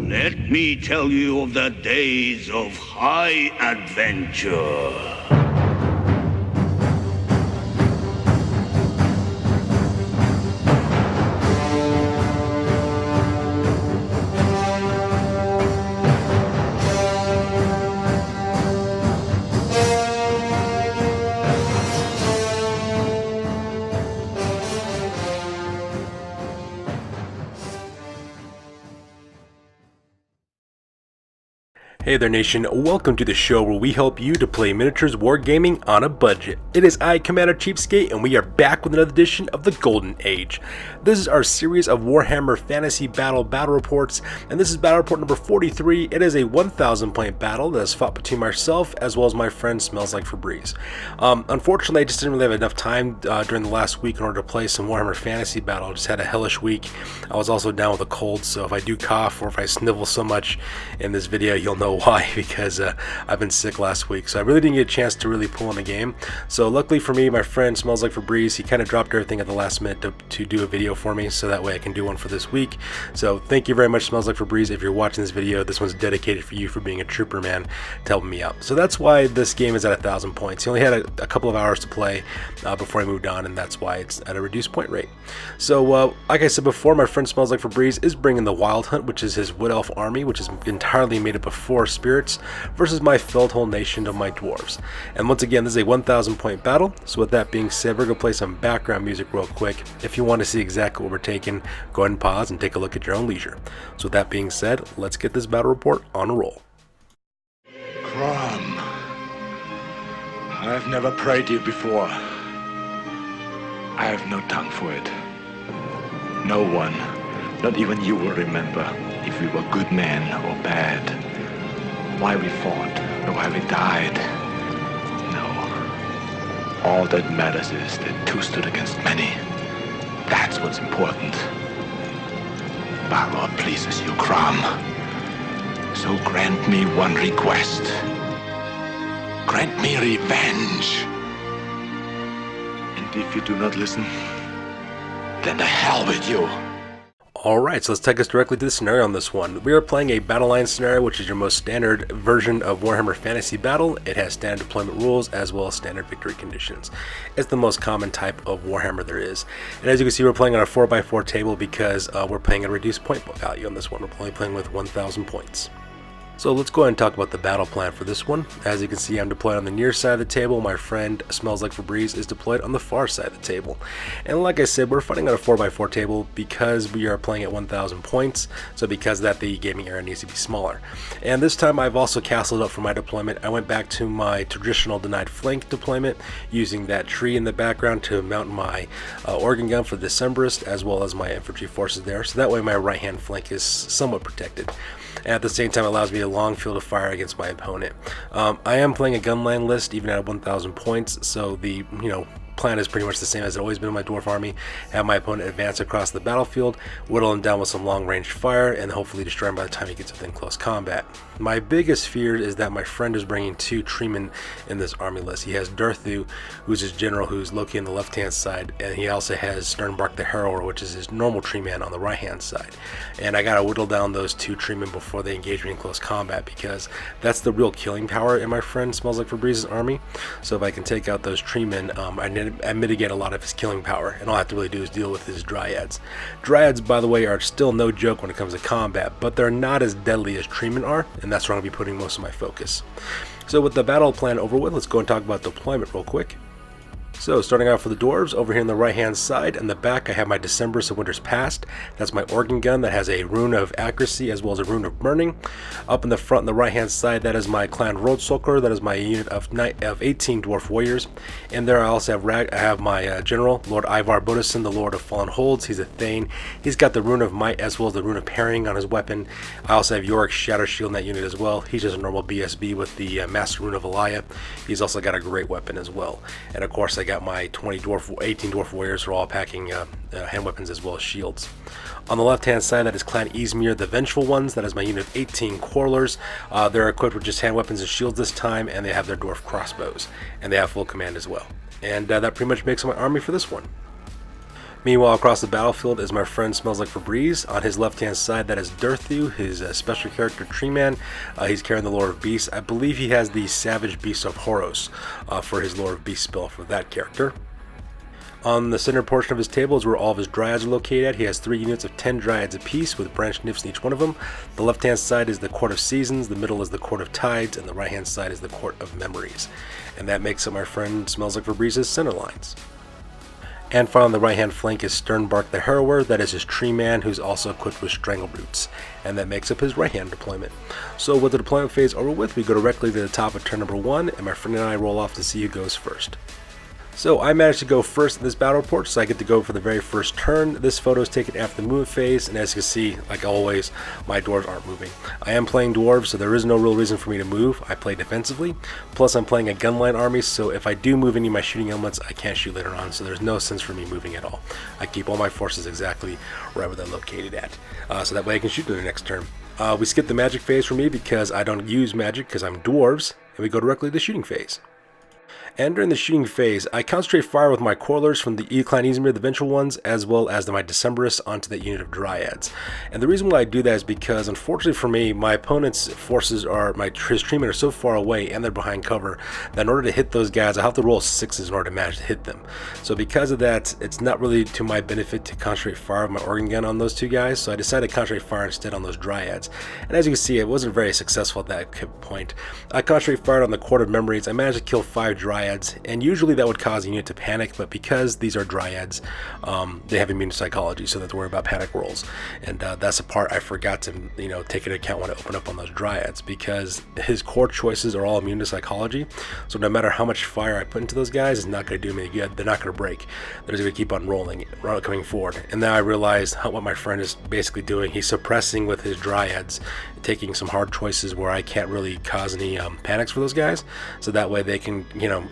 Let me tell you of the days of high adventure. Hey there nation, welcome to the show where we help you to play miniatures wargaming on a budget. It is I, Commander CheapSkate, and we are back with another edition of the Golden Age. This is our series of Warhammer Fantasy Battle reports, and this is battle report number 43. It is a 1,000 point battle that is fought between myself as well as my friend Smells Like Febreze. Unfortunately, I just didn't really have enough time during the last week in order to play some Warhammer Fantasy Battle. I just had a hellish week. I was also down with a cold, so if I do cough or if I snivel so much in this video, you'll know why, because I've been sick last week, so I really didn't get a chance to really pull in a game. So luckily for me, my friend Smells Like Febreze, he kind of dropped everything at the last minute to do a video for me, so that way I can do one for this week. So thank you very much, Smells Like Febreze. If you're watching this video, this one's dedicated for you for being a trooper, man, to helping me out. So that's why this game is at 1,000 points. He only had a couple of hours to play before I moved on, and that's why it's at a reduced point rate. So like I said before, my friend Smells Like Febreze is bringing the Wyld Hunt, which is his Wood Elf army, which is entirely made up of 4 spirits, versus my Feldhole Nation of my Dwarves. And once again, this is a 1,000 point battle, so with that being said, we're going to play some background music real quick. If you want to see exactly what we're taking, go ahead and pause and take a look at your own leisure. So with that being said, let's get this battle report on a roll. Crom, I've never prayed you before. I have no tongue for it. No one, not even you, will remember if we were good men or bad. Why we fought, or why we died. No. All that matters is that 2 stood against many. That's what's important. Balor pleases you, Crom. So grant me one request. Grant me revenge. And if you do not listen, then the hell with you. Alright, so let's take us directly to the scenario on this one. We are playing a Battle Line scenario, which is your most standard version of Warhammer Fantasy Battle. It has standard deployment rules as well as standard victory conditions. It's the most common type of Warhammer there is. And as you can see, we're playing on a 4x4 table because we're playing a reduced point value on this one. We're only playing with 1,000 points. So let's go ahead and talk about the battle plan for this one. As you can see, I'm deployed on the near side of the table. My friend Smells Like Febreze is deployed on the far side of the table. And like I said, we're fighting on a 4x4 table because we are playing at 1,000 points. So because of that, the gaming area needs to be smaller. And this time I've also castled up for my deployment. I went back to my traditional denied flank deployment using that tree in the background to mount my organ gun for the Decemberist as well as my infantry forces there. So that way my right hand flank is somewhat protected. And at the same time, it allows me a long field of fire against my opponent. I am playing a gunline list even at 1,000 points, so the plan is pretty much the same as it's always been in my dwarf army. Have my opponent advance across the battlefield, whittle him down with some long range fire, and hopefully destroy him by the time he gets within close combat. My biggest fear is that my friend is bringing 2 treemen in this army list. He has Durthu, who's his general, who's located on the left hand side, and he also has Sternbark the Harrower, which is his normal tree man on the right hand side. And I gotta whittle down those 2 treemen before they engage me in close combat, because that's the real killing power in my friend Smells Like Febreze's army. So if I can take out those treemen, I mitigate a lot of his killing power, and all I have to really do is deal with his dryads. Dryads, by the way, are still no joke when it comes to combat, but they're not as deadly as treemen are, and that's where I'm going to be putting most of my focus. So with the battle plan over with, let's go and talk about deployment real quick. So starting out for the Dwarves, over here on the right hand side, in the back I have my Decemberist of Winter's Past. That's my organ gun that has a rune of accuracy as well as a rune of burning. Up in the front on the right hand side, that is my clan Roadsulker. That is my unit of 18 dwarf warriors. And there I also have my general, Lord Ivar Bodison, the Lord of Fallen Holds. He's a Thane. He's got the rune of might as well as the rune of parrying on his weapon. I also have Yorick's Shatter Shield in that unit as well. He's just a normal BSB with the Master Rune of Elia. He's also got a great weapon as well. And of course I got my 18 dwarf warriors who are all packing hand weapons as well as shields. On the left hand side, that is Clan Izmir, the Vengeful Ones. That is my unit of 18 Quarrelers. They're equipped with just hand weapons and shields this time, and they have their dwarf crossbows, and they have full command as well. And that pretty much makes my army for this one. Meanwhile, across the battlefield is my friend Smells Like Febreze. On his left-hand side, that is Durthu, his special character Tree Man. He's carrying the Lore of Beasts. I believe he has the Savage Beast of Horos for his Lore of Beasts spell for that character. On the center portion of his table is where all of his dryads are located at. He has 3 units of 10 dryads apiece with branch nymphs in each one of them. The left-hand side is the Court of Seasons, the middle is the Court of Tides, and the right-hand side is the Court of Memories. And that makes up my friend Smells Like Febreze's center lines. And finally, on the right-hand flank is Sternbark the Harrower. That is his Tree Man, who's also equipped with Strangle Roots. And that makes up his right-hand deployment. So with the deployment phase over with, we go directly to the top of turn number 1, and my friend and I roll off to see who goes first. So I managed to go first in this battle report, so I get to go for the very first turn. This photo is taken after the movement phase, and as you can see, like always, my dwarves aren't moving. I am playing dwarves, so there is no real reason for me to move. I play defensively. Plus, I'm playing a gunline army, so if I do move any of my shooting elements, I can't shoot later on, so there's no sense for me moving at all. I keep all my forces exactly wherever they're located at, so that way I can shoot them the next turn. We skip the magic phase for me because I don't use magic because I'm dwarves, and we go directly to the shooting phase. And during the shooting phase, I concentrate fire with my Coilers from the Clan Izmir, the Vengeful Ones, as well as my Decemberists onto that unit of Dryads. And the reason why I do that is because, unfortunately for me, my opponent's forces are, his treatment are so far away and they're behind cover that in order to hit those guys, I have to roll 6s in order to manage to hit them. So because of that, it's not really to my benefit to concentrate fire with my organ gun on those 2 guys, so I decided to concentrate fire instead on those Dryads. And as you can see, it wasn't very successful at that point. I concentrate fire on the Court of Memories. I managed to kill 5 Dryads. And usually that would cause a unit to panic, but because these are dryads, they have immune psychology, so they have to worry about panic rolls. And that's a part I forgot to take into account when I open up on those dryads, because his core choices are all immune to psychology. So no matter how much fire I put into those guys, it's not going to do me any good. They're not going to break. They're just going to keep on rolling, coming forward. And then I realized what my friend is basically doing. He's suppressing with his dryads, taking some hard choices where I can't really cause any panics for those guys, so that way they can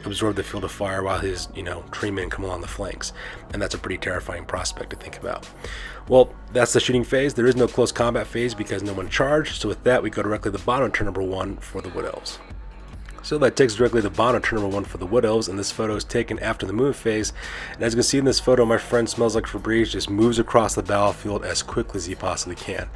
absorb the field of fire while his tree men come along the flanks. And that's a pretty terrifying prospect to think about. Well, that's the shooting phase. There is no close combat phase because no one charged, so with that we go directly to the bottom of turn number 1 for the Wood Elves. So that takes directly to the bottom of turn number 1 for the Wood Elves, and this photo is taken after the movement phase. And as you can see in this photo, my friend Smells Like Febreze just moves across the battlefield as quickly as he possibly can.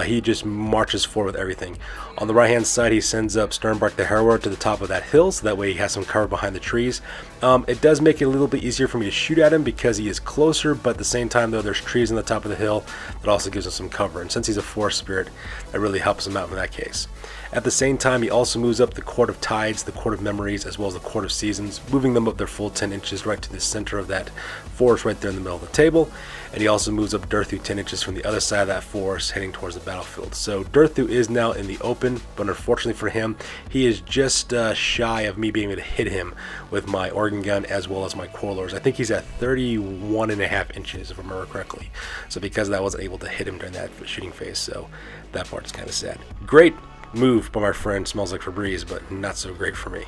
He just marches forward with everything. On the right hand side, he sends up Sternbark the Harrower to the top of that hill, so that way he has some cover behind the trees. It does make it a little bit easier for me to shoot at him because he is closer, but at the same time though, there's trees on the top of the hill that also gives him some cover, and since he's a forest spirit, that really helps him out in that case. At the same time, he also moves up the Court of Tides, the Court of Memories, as well as the Court of Seasons, moving them up their full 10 inches right to the center of that forest right there in the middle of the table. And he also moves up Durthu 10 inches from the other side of that forest, heading towards the battlefield. So Durthu is now in the open, but unfortunately for him, he is just shy of me being able to hit him with my organ gun as well as my Coilers. I think he's at 31.5 inches, if I remember correctly. So because of that, I wasn't able to hit him during that shooting phase, so that part's kind of sad. Great move by my friend Smells Like Febreze, but not so great for me.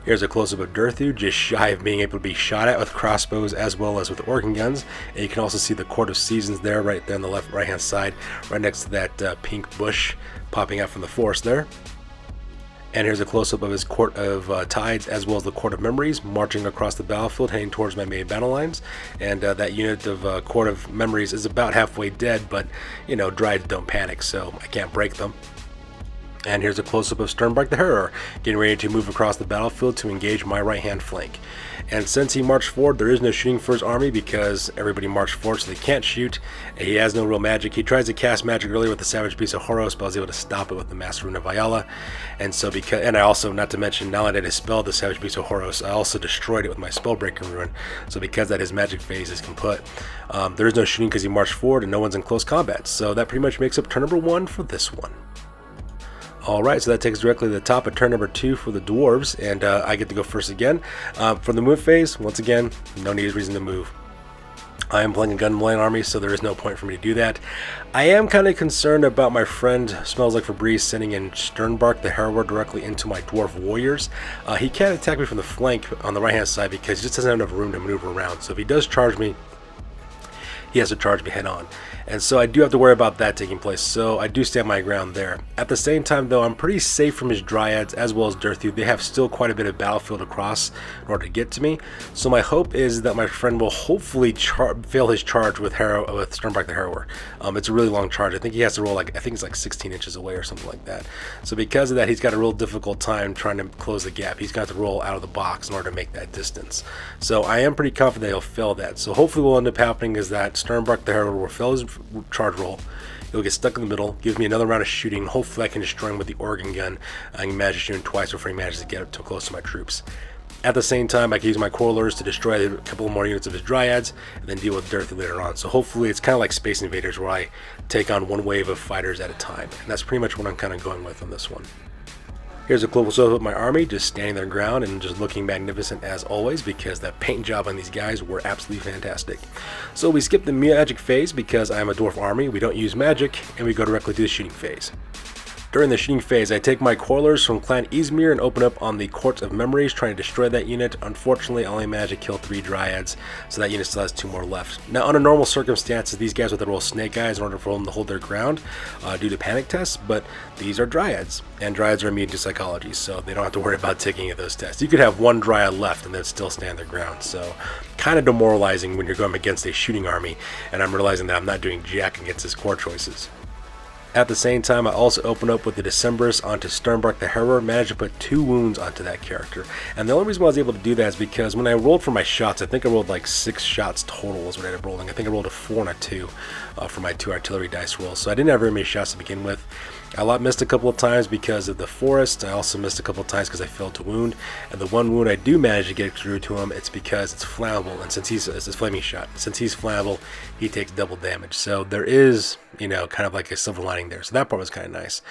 Here's a close-up of Durthu, just shy of being able to be shot at with crossbows as well as with organ guns. And you can also see the Court of Seasons there, right there on the right-hand side, right next to that pink bush popping out from the forest there. And here's a close-up of his Court of Tides as well as the Court of Memories, marching across the battlefield, heading towards my main battle lines. And that unit of Court of Memories is about halfway dead, but, Dryads don't panic, so I can't break them. And here's a close-up of Sternbark the Harrower, getting ready to move across the battlefield to engage my right-hand flank. And since he marched forward, there is no shooting for his army because everybody marched forward, so they can't shoot. And he has no real magic. He tries to cast magic earlier with the Savage Beast of Horos, but I was able to stop it with the Master Rune of Vyala. And so and I also, not to mention, not only did I spell the Savage Beast of Horos, I also destroyed it with my Spellbreaker Rune. So because that his magic phase is kaput, there is no shooting because he marched forward and no one's in close combat. So that pretty much makes up turn number 1 for this one. Alright, so that takes us directly to the top of turn number 2 for the Dwarves, and I get to go first again. For the move phase, once again, no reason to move. I am playing a gunline army, so there is no point for me to do that. I am kind of concerned about my friend Smells Like Febreze sending in Sternbark the Harrower directly into my Dwarf Warriors. He can't attack me from the flank on the right hand side because he just doesn't have enough room to maneuver around, so if he does charge me, he has to charge me head on. And so I do have to worry about that taking place, so I do stand my ground there. At the same time though, I'm pretty safe from his Dryads as well as Dirthu. They have still quite a bit of battlefield across in order to get to me, so my hope is that my friend will hopefully fail his charge with Sternbark the Harrower. It's a really long charge. I think he has to roll I think it's like 16 inches away or something like that. So because of that, he's got a real difficult time trying to close the gap. He's got to roll out of the box in order to make that distance. So I am pretty confident he'll fail that. So hopefully what will end up happening is that Sternbark the Harrower will fail his charge roll. He'll get stuck in the middle, give me another round of shooting. Hopefully I can destroy him with the organ gun. I can manage to shoot him twice before he manages to get up too close to my troops. At the same time, I can use my Quarrelers to destroy a couple more units of his Dryads and then deal with Dirthu later on. So hopefully it's kind of like Space Invaders where I take on one wave of fighters at a time. And that's pretty much what I'm kind of going with on this one. Here's a close-up of my army, just standing their ground and just looking magnificent as always, because that paint job on these guys were absolutely fantastic. So we skip the magic phase because I'm a dwarf army, we don't use magic, and we go directly to the shooting phase. During the shooting phase, I take my Quarrelers from Clan Izmir and open up on the Court of Memories, trying to destroy that unit. Unfortunately, I only managed to kill 3 Dryads, so that unit still has 2 more left. Now, under normal circumstances, these guys would have to roll Snake Eyes in order for them to hold their ground due to panic tests, but these are Dryads, and Dryads are immune to psychology, so they don't have to worry about taking any of those tests. You could have 1 Dryad left and they'd still stand their ground, so kind of demoralizing when you're going against a shooting army, and I'm realizing that I'm not doing jack against his core choices. At the same time, I also open up with the Decemberus onto Sternbark the Harrower, managed to put 2 wounds onto that character. And the only reason why I was able to do that is because when I rolled for my shots, I think I rolled like 6 shots total is what I ended up rolling. I think I rolled a 4 and a 2 for my 2 artillery dice rolls, so I didn't have very many shots to begin with. I missed a couple of times because of the forest. I also missed a couple of times because I failed to wound. And the one wound I do manage to get through to him, it's because it's flammable. And since it's a flaming shot, since he's flammable, he takes double damage. So there is, kind of like a silver lining there. So that part was kind of nice.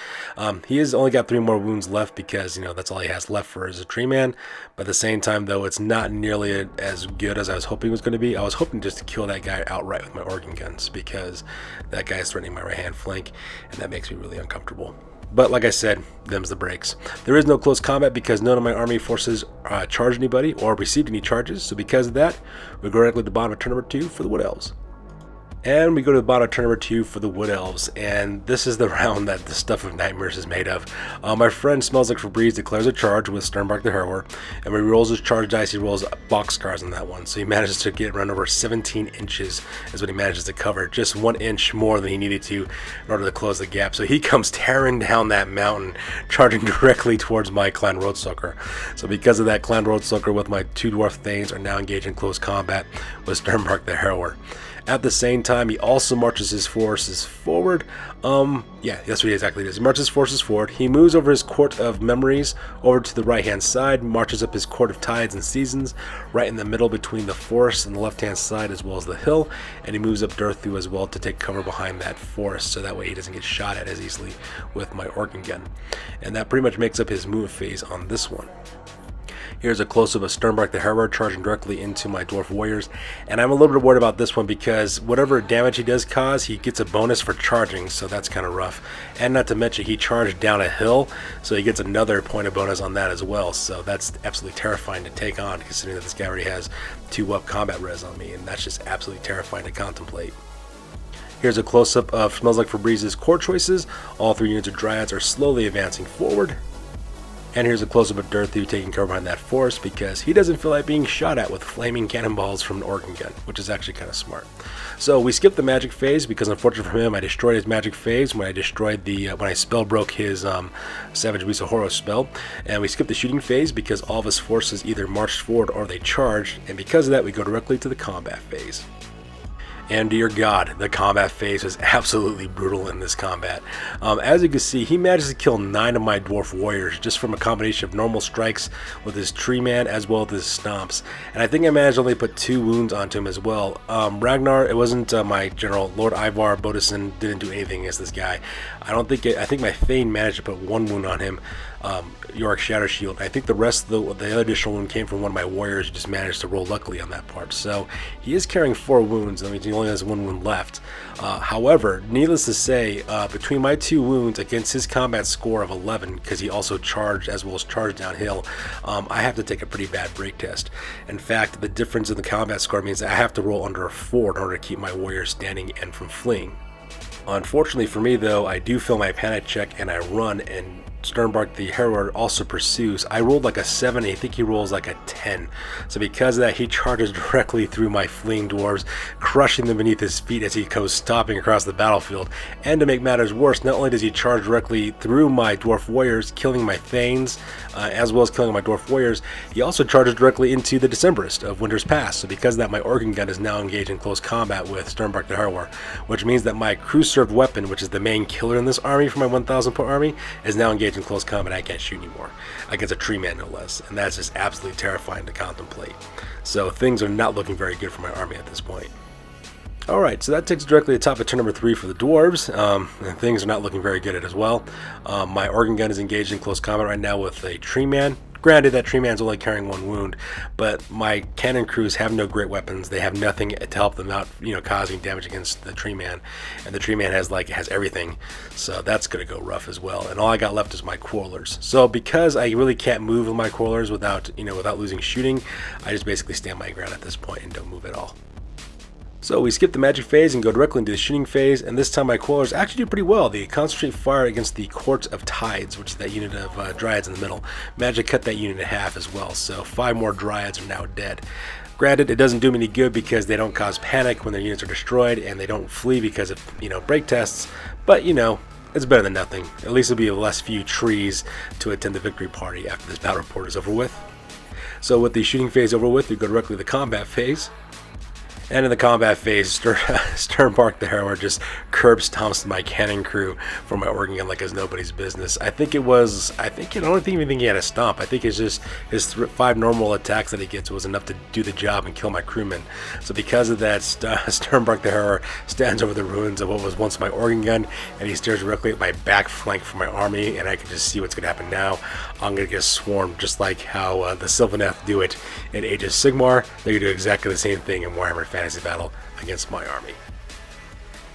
He has only got 3 more wounds left because, that's all he has left for as a tree man. But at the same time, though, it's not nearly as good as I was hoping it was going to be. I was hoping just to kill that guy outright with my organ guns because that guy is threatening my right-hand flank, and that makes me really uncomfortable. But like I said, them's the breaks. There is no close combat because none of my army forces charged anybody or received any charges. So because of that, we go directly to the bottom of turn number 2 for the Wood Elves. And we go to the bottom of turn number 2 for the Wood Elves, and this is the round that the Stuff of Nightmares is made of. My friend Smells Like Febreze declares a charge with Sternbark the Harrower, and when he rolls his charge dice, he rolls boxcars on that one. So he manages to get run over 17 inches is what he manages to cover, just 1 inch more than he needed to in order to close the gap. So he comes tearing down that mountain, charging directly towards my Clan Roadsucker. So because of that, Clan Roadsucker with my 2 Dwarf Thanes are now engaged in close combat with Sternbark the Harrower. At the same time, he also marches his forces forward. Yeah, that's what he exactly does. He marches his forces forward. He moves over his Court of Memories over to the right-hand side, marches up his Court of Tides and Seasons, right in the middle between the forest and the left-hand side as well as the hill, and he moves up Dirthu as well to take cover behind that forest, so that way he doesn't get shot at as easily with my organ gun. And that pretty much makes up his move phase on this one. Here's a close-up of Sternbark the Harrower charging directly into my Dwarf Warriors, and I'm a little bit worried about this one because whatever damage he does cause, he gets a bonus for charging, so that's kind of rough. And not to mention, he charged down a hill, so he gets another point of bonus on that as well, so that's absolutely terrifying to take on, considering that this guy already has 2 up combat res on me, and that's just absolutely terrifying to contemplate. Here's a close-up of Smells Like Febreze's core choices. All 3 units of Dryads are slowly advancing forward. And here's a close-up of Dirthu taking cover behind that forest because he doesn't feel like being shot at with flaming cannonballs from an organ gun, which is actually kind of smart. So we skipped the magic phase because, unfortunately for him, I destroyed his magic phase when I destroyed when I spell broke his Savage Beast of Horror spell, and we skipped the shooting phase because all of his forces either marched forward or they charged, and because of that, we go directly to the combat phase. And dear God, the combat phase was absolutely brutal in this combat. As you can see, he managed to kill 9 of my Dwarf Warriors just from a combination of normal strikes with his Tree Man as well as his stomps. And I think I managed to only put 2 wounds onto him as well. Ragnar, it wasn't my general. Lord Ivar Bodison didn't do anything against this guy. I think my Thane managed to put 1 wound on him. Yorick Shadow Shield. I think the rest of the other additional wound came from one of my warriors who just managed to roll luckily on that part. So he is carrying 4 wounds. That means he only has 1 wound left. However, needless to say, between my 2 wounds against his combat score of 11, because he also charged as well as charged downhill, I have to take a pretty bad break test. In fact, the difference in the combat score means that I have to roll under a 4 in order to keep my warrior standing and from fleeing. Unfortunately for me, though, I do fail my panic check and I run, and Sternbark the Harrower also pursues. I rolled like a 7, I think he rolls like a 10. So because of that, he charges directly through my fleeing dwarves, crushing them beneath his feet as he goes stomping across the battlefield. And to make matters worse, not only does he charge directly through my dwarf warriors, killing my thanes, as well as killing my dwarf warriors, he also charges directly into the Decemberist of Winter's Past. So because of that, my organ gun is now engaged in close combat with Sternbark the Harrower, which means that my crew-served weapon, which is the main killer in this army for my 1,000 point army, is now engaged in close combat. I can't shoot anymore against a tree man, no less, and that's just absolutely terrifying to contemplate. So things are not looking very good for my army at this point. Alright, so that takes directly to the top of turn number 3 for the Dwarves, and things are not looking very good as well. My organ gun is engaged in close combat right now with a tree man. Granted, that tree man's only carrying 1 wound, but my cannon crews have no great weapons. They have nothing to help them out, causing damage against the tree man. And the tree man has everything, so that's going to go rough as well. And all I got left is my quarrelers. So because I really can't move with my quarrelers without losing shooting, I just basically stand my ground at this point and don't move at all. So we skip the magic phase and go directly into the shooting phase, and this time my quarrelers actually do pretty well. They concentrate fire against the Court of Tides, which is that unit of dryads in the middle. Magic cut that unit in half as well, so 5 more dryads are now dead. Granted, it doesn't do me any good because they don't cause panic when their units are destroyed, and they don't flee because of, break tests, but, it's better than nothing. At least there'll be less few trees to attend the victory party after this battle report is over with. So with the shooting phase over with, we go directly to the combat phase. And in the combat phase, Sternbark the Harrower just curb stomps my cannon crew for my organ gun like it's nobody's business. I don't even think he had a stomp. I think it's just his 5 normal attacks that he gets was enough to do the job and kill my crewmen. So because of that, Sternbark the Harrower stands over the ruins of what was once my organ gun, and he stares directly at my back flank for my army, and I can just see what's going to happen now. I'm going to get swarmed just like how the Sylvaneth do it in Age of Sigmar. They're going to do exactly the same thing in Warhammer Fantasy Battle against my army.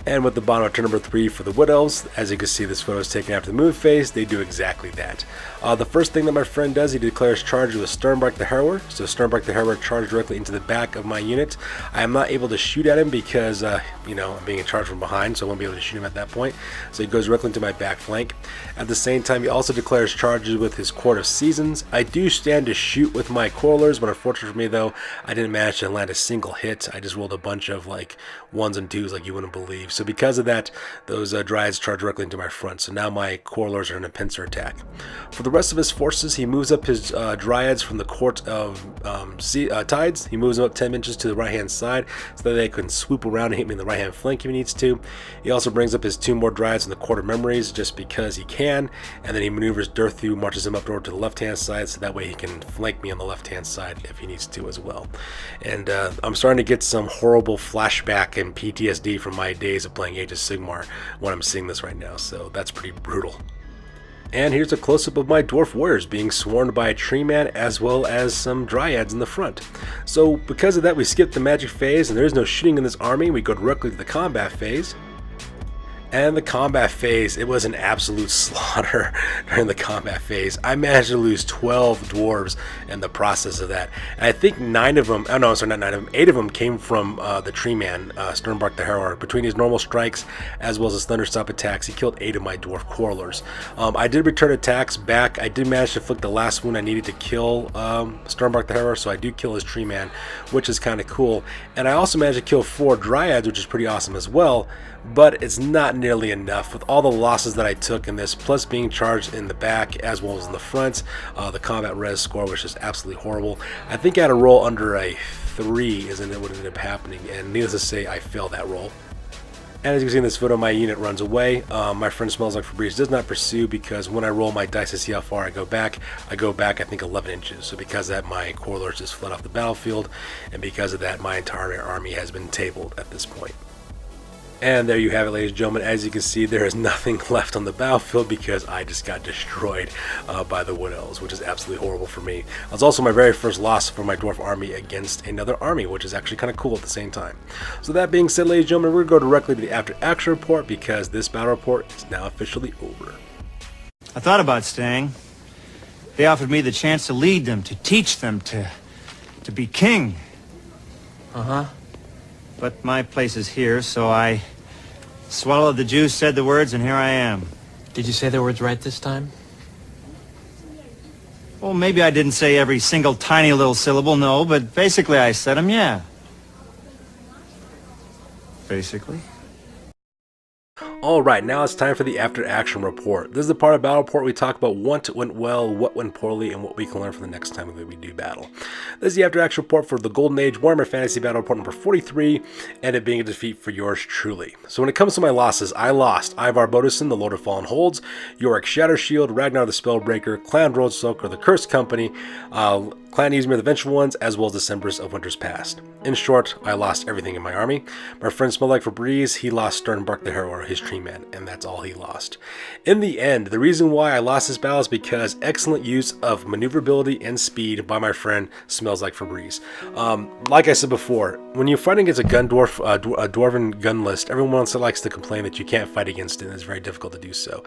And with the bottom of turn number 3 for the Wood Elves, as you can see, this photo is taken after the move phase. They do exactly that. The first thing that my friend does, he declares charge with Sternbark the Harrower. So Sternbark the Harrower charged directly into the back of my unit. I am not able to shoot at him because, I'm being in charge from behind, so I won't be able to shoot him at that point. So he goes directly into my back flank. At the same time, he also declares charges with his Court of Seasons. I do stand to shoot with my quarrelers, but unfortunately for me, though, I didn't manage to land a single hit. I just rolled a bunch of, 1s and 2s like you wouldn't believe. So because of that, those dryads charge directly into my front. So now my quarrelers are in a pincer attack. For the rest of his forces, he moves up his dryads from the Court of Tides. He moves them up 10 inches to the right-hand side so that they can swoop around and hit me in the right-hand flank if he needs to. He also brings up his 2 more dryads in the Court of Memories just because he can, and then he maneuvers Durthu, marches him up over to the left-hand side so that way he can flank me on the left-hand side if he needs to as well. And I'm starting to get some horrible flashback and PTSD from my days of playing Age of Sigmar when I'm seeing this right now, so that's pretty brutal. And here's a close-up of my dwarf warriors being swarmed by a tree man as well as some dryads in the front. So because of that, we skip the magic phase and there is no shooting in this army. We go directly to the combat phase. And the combat phase, it was an absolute slaughter during the combat phase. I managed to lose 12 dwarves in the process of that. And I think 8 of them came from the tree man, Sternbark the Harrower. Between his normal strikes as well as his thunderstop attacks, he killed 8 of my dwarf quarrelers. I did return attacks back. I did manage to inflict the last wound I needed to kill Sternbark the Harrower, so I do kill his tree man, which is kind of cool. And I also managed to kill 4 dryads, which is pretty awesome as well. But it's not nearly enough. With all the losses that I took in this, plus being charged in the back as well as in the front, the combat res score was just absolutely horrible. I think I had a roll under a 3 is what ended up happening, and needless to say, I failed that roll. And as you can see in this photo, my unit runs away. My friend Smells Like Febreze does not pursue because when I roll my dice to see how far I go back I think 11 inches. So because of that, my quarrelers just fled off the battlefield, and because of that, my entire army has been tabled at this point. And there you have it, ladies and gentlemen. As you can see, there is nothing left on the battlefield because I just got destroyed by the Wood Elves, which is absolutely horrible for me. It was also my very first loss for my dwarf army against another army, which is actually kind of cool at the same time. So that being said, ladies and gentlemen, we're going to go directly to the after action report because this battle report is now officially over. I thought about staying. They offered me the chance to lead them, to teach them, to be king. Uh-huh. But my place is here, so I Swallowed the juice, said the words, and here I am. Did you say the words right this time? Well, maybe I didn't say every single tiny little syllable, no, but basically I said them, yeah. Basically. Alright, now it's time for the after action report. This is the part of Battle Report we talk about what went well, what went poorly, and what we can learn for the next time that we do battle. This is the after action report for the Golden Age Warhammer Fantasy Battle Report number 43, and it being a defeat for yours truly. So when it comes to my losses, I lost Ivar Bodison, the Lord of Fallen Holds, Yorick Shattershield, Ragnar the Spellbreaker, Clan Roadsoaker, the Cursed Company, Clan Izmir the Vengeful Ones, as well as December's of Winter's Past. In short, I lost everything in my army. My friend Smelled Like Febreze, he lost Sternbark the Hero, his tree man, and that's all he lost. In the end, the reason why I lost this battle is because excellent use of maneuverability and speed by my friend Smells Like Febreze. Like I said before, when you're fighting against a dwarven gun list, everyone likes to complain that you can't fight against it, and it's very difficult to do so.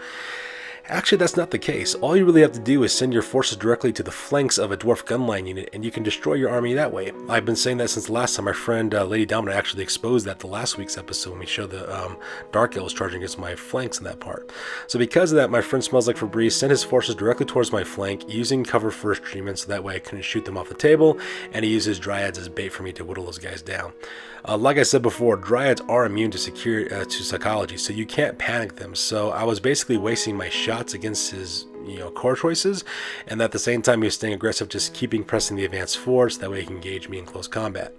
Actually, that's not the case. All you really have to do is send your forces directly to the flanks of a dwarf gunline unit, and you can destroy your army that way. I've been saying that since the last time. My friend Lady Domina actually exposed that the last week's episode when we showed the Dark Elves charging against my flanks in that part. So because of that, my friend Smells Like Febreze sent his forces directly towards my flank, using cover first treatment, so that way I couldn't shoot them off the table, and he used his dryads as bait for me to whittle those guys down. Like I said before, dryads are immune to psychology, so you can't panic them. So I was basically wasting my shots against his core choices, and at the same time he was staying aggressive, just pressing the advance forward so that way he can engage me in close combat.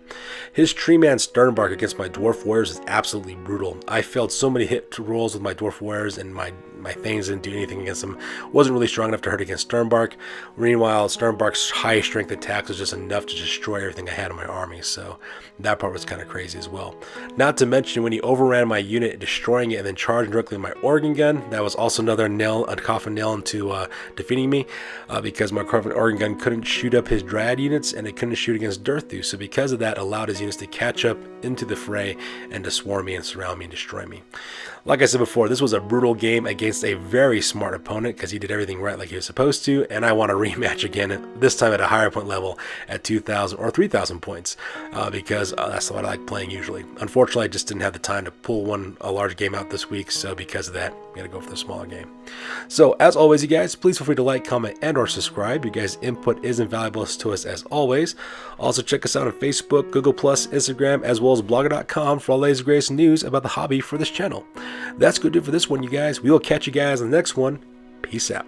His tree man Sternbark against my dwarf warriors is absolutely brutal. I failed so many hit rolls with my dwarf warriors, and my things didn't do anything against them. Wasn't really strong enough to hurt against Sternbark. Meanwhile, Sternbark's high strength attacks was just enough to destroy everything I had in my army, so that part was kind of crazy as well. Not to mention when he overran my unit, destroying it and then charging directly with my organ gun, that was also another a coffin nail into defeating me, because my organ gun couldn't shoot up his dryad units, and it couldn't shoot against Durthu, so because of that, allowed his units to catch up into the fray and to swarm me and surround me and destroy me. Like I said before, this was a brutal game against a very smart opponent because he did everything right like he was supposed to, and I want a rematch again, this time at a higher point level at 2,000 or 3,000 points, because that's what I like playing usually. Unfortunately, I just didn't have the time to pull a large game out this week, so because of that, I'm going to go for the smaller game. So, as always, you guys, please feel free to like, comment, and or subscribe. You guys' input is invaluable to us as always. Also, check us out on Facebook, Google+, Instagram, as well as blogger.com for all the latest greatest news about the hobby for this channel. That's good to do for this one, you guys. We will catch you guys on the next one. Peace out.